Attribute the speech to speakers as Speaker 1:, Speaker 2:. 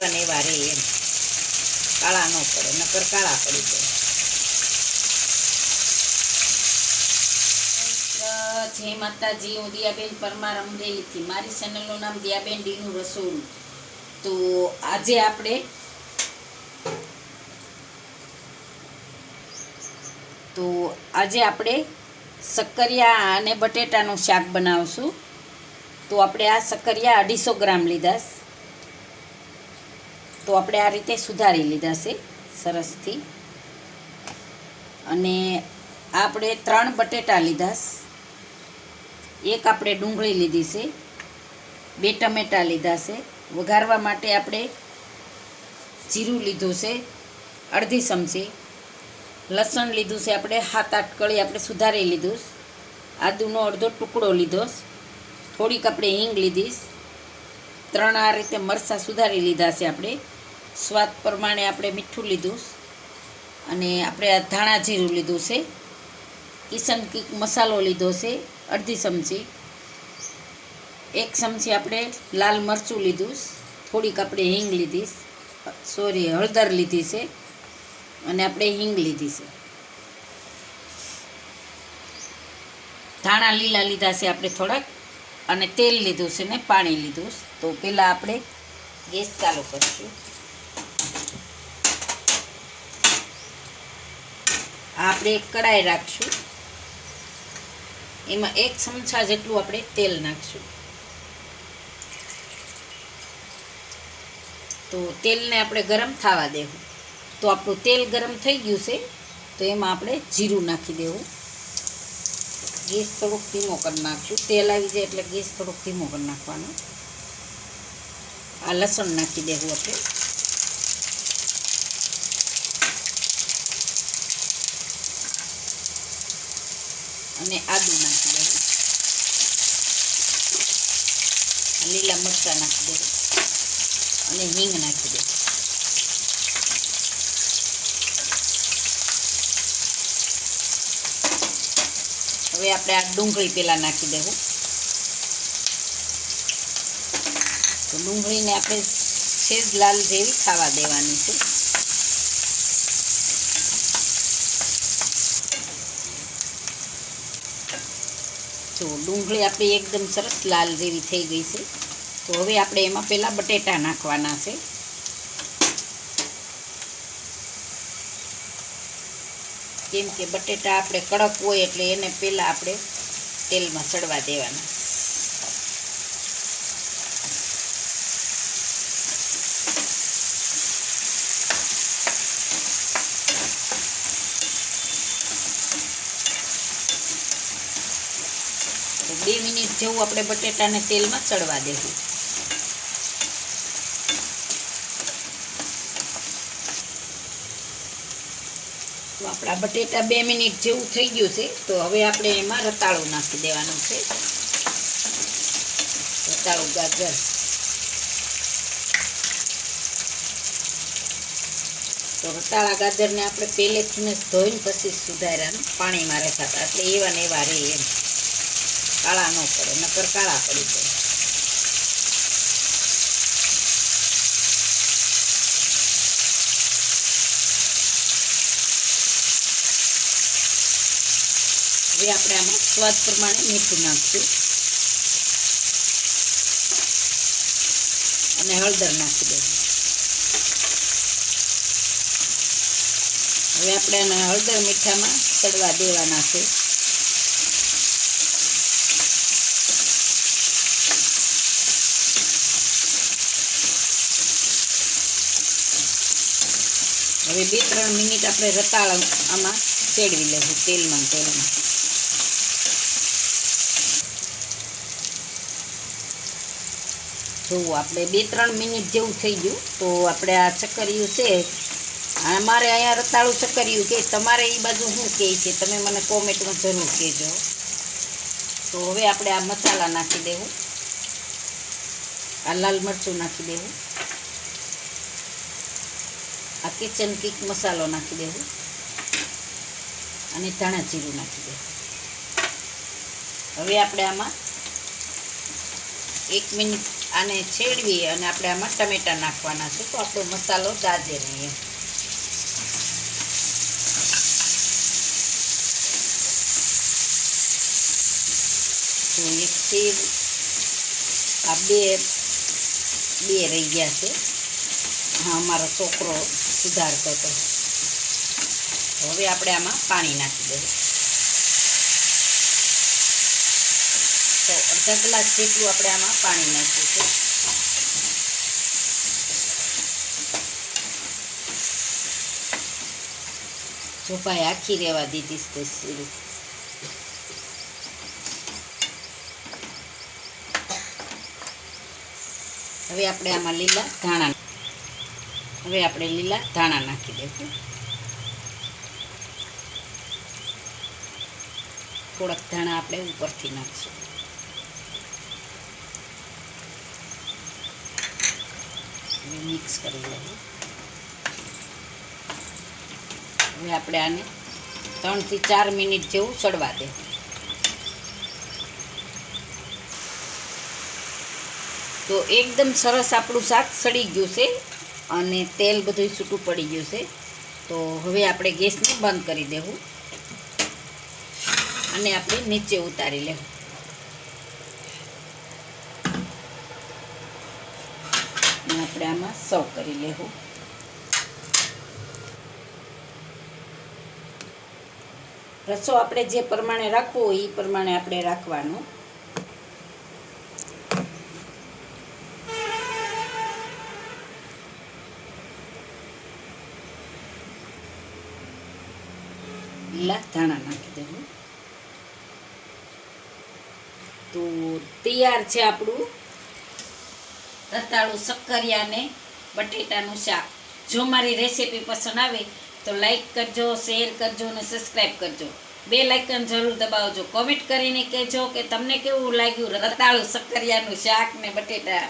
Speaker 1: એવા ને એવા રહે એમ, કાળા ન પડે, નકર કાળા પડી જાય. જય માતાજી, હું દિયાબેન પરમાર અમરેલીથી. મારી ચેનલનું નામ દિયાબેન ડીનું રસોડું. તો આજે આપણે શક્કરિયા અને બટેટાનું શાક બનાવશું. તો આપણે આ શક્કરિયા 250 ગ્રામ લીધા. તો આપણે આ રીતે સુધારી લીધા છે સરસથી. અને આપણે 3 બટેટા લીધા, એક આપણે ડુંગળી લીધી છે, 2 ટમેટાં લીધા છે. વઘારવા માટે આપણે જીરું લીધું છે અડધી ચમચી, લસણ લીધું છે આપણે 7-8 કળી આપણે સુધારી લીધું, આદુનો અડધો ટુકડો લીધો, થોડીક આપણે હિંગ લીધી, 3 આ રીતે મરચાં સુધારી લીધા છે આપણે, સ્વાદ પ્રમાણે આપણે મીઠું લીધું, અને આપણે આ ધાણા જીરું લીધું છે, કિચન કિક મસાલો લીધો છે અડધી ચમચી, 1 ચમચી આપણે લાલ મરચું લીધું, થોડીક આપણે હિંગ લીધી, હળદર લીધી છે, અને આપણે હિંગ લીધી છે. ધાણા લીલા લીધા છે આપણે થોડાક, અને તેલ લીધું છે ને પાણી લીધું. તો પહેલાં આપણે ગેસ ચાલુ કરીશું. આપણે એક કડાઈ રાખશું, એમાં 1 ચમચા જેટલું આપણે તેલ નાખશું. તો તેલને આપણે ગરમ થવા દેવું. તો આપણું તેલ ગરમ થઈ ગયું છે, તો એમાં આપણે જીરું નાખી દેવું. ગેસ થોડોક ધીમો કરી નાખશું. તેલ આવી જાય એટલે ગેસ થોડોક ધીમો કરી નાખવાનો. આ લસણ નાખી દેવું આપણે, અને આદુ નાખી દેવું, લીલા મરચાં નાખી દેવું, અને હિંગ નાખી દેવું. હવે આપણે આ ડુંગળી પહેલાં નાખી દેવું. તો ડુંગળીને આપણે સેજ લાલ જેવી ખાવા દેવાની છે. જો ડુંગળી આપણી એકદમ સરસ લાલ જેવી થઈ ગઈ છે. તો હવે આપણે એમાં પહેલાં બટેટા નાખવાના છે. કેમ કે બટેટા આપણે કડક હોય એટલે એને પહેલાં આપણે તેલમાં સડવા દેવાના. તો 2 મિનિટ જેવું આપણે બટેટાને તેલમાં ચડવા દેવું. તો આપણા બટેટા 2 મિનિટ જેવું થઈ ગયું છે. તો હવે આપણે એમાં રતાળું નાખી દેવાનું છે. રતાળું ગાજર, તો રતાળા ગાજરને આપણે પહેલેથી જ ધોઈને પછી સુધાર્યા, પાણીમાં રખાતા, એટલે એવા ને એવા રહે એમ, કાળા ન પડે, નકર કાળા પડી જાય. હવે આપણે આમાં સ્વાદ પ્રમાણે મીઠું નાખશું, અને હળદર નાખી દઈશું. હવે આપણે આને હળદર મીઠામાં ચડવા દેવાના છે. હવે 2-3 મિનિટ આપણે રતાળ આમાં ચેડવી લેવું તેલમાં. જોવું આપણે 2-3 મિનિટ જેવું થઈ ગયું. તો આપણે આ ચક્કરિયું છે, અમારે અહીંયા રતાળું ચક્કરિયું કે, તમારે એ બાજુ શું કહે છે તમે મને કોમેન્ટમાં જરૂર કહેજો. તો હવે આપણે આ મસાલા નાખી દેવું, આ લાલ મરચું નાખી દેવું, આ કિચન કિક મસાલો નાખી દેવું, અને ધાણા જીરું નાખી દેવું. હવે આપણે આમાં 1 મિનિટ આને છેડવી અને આપણે આમાં ટમેટા નાખવાના છે, તો આપણો મસાલો દાજે નહીં. તો એક સેવ આ બે રહી ગયા છે. હા, અમારો છોકરો સુધારતો હતો. હવે આપણે આમાં પાણી નાખી દઈએ. તો અડધા ગ્લાસ જેટલું આપણે આમાં પાણી નાખ્યું છે. જો ભાઈ આખી રહેવા દીધી તે સીરું. હવે આપણે આમાં લીલા ધાણા નાખી દઈશું. થોડાક ધાણા આપણે ઉપરથી નાખીશું. મિક્સ કરી લઈએ. હવે આપણે આને 3 થી 4 મિનિટ જેવું ચડવા દે. તો એકદમ સરસ આપણું શાક સડી ગયું છે અને તેલ બધું છૂટું પડી ગયું છે. તો હવે આપણે ગેસને બંધ કરી દેવું અને આપણે નીચે ઉતારી લેવું. અને આપણે આમાં સર્વ કરી લેવું. રસો આપણે જે પ્રમાણે રાખવો હોય એ પ્રમાણે આપણે રાખવાનો. લીલા ધાણા નાખી દેવું. તો તૈયાર છે આપણું રતાળું શક્કરિયા ને બટેટાનું શાક. જો મારી રેસીપી પસંદ આવે તો લાઈક કરજો, શેર કરજો અને સબસ્ક્રાઈબ કરજો. બેલ આઇકન જરૂર દબાવજો. કોમેન્ટ કરીને કહેજો કે તમને કેવું લાગ્યું રતાળું શક્કરિયાનું શાક ને બટેટા.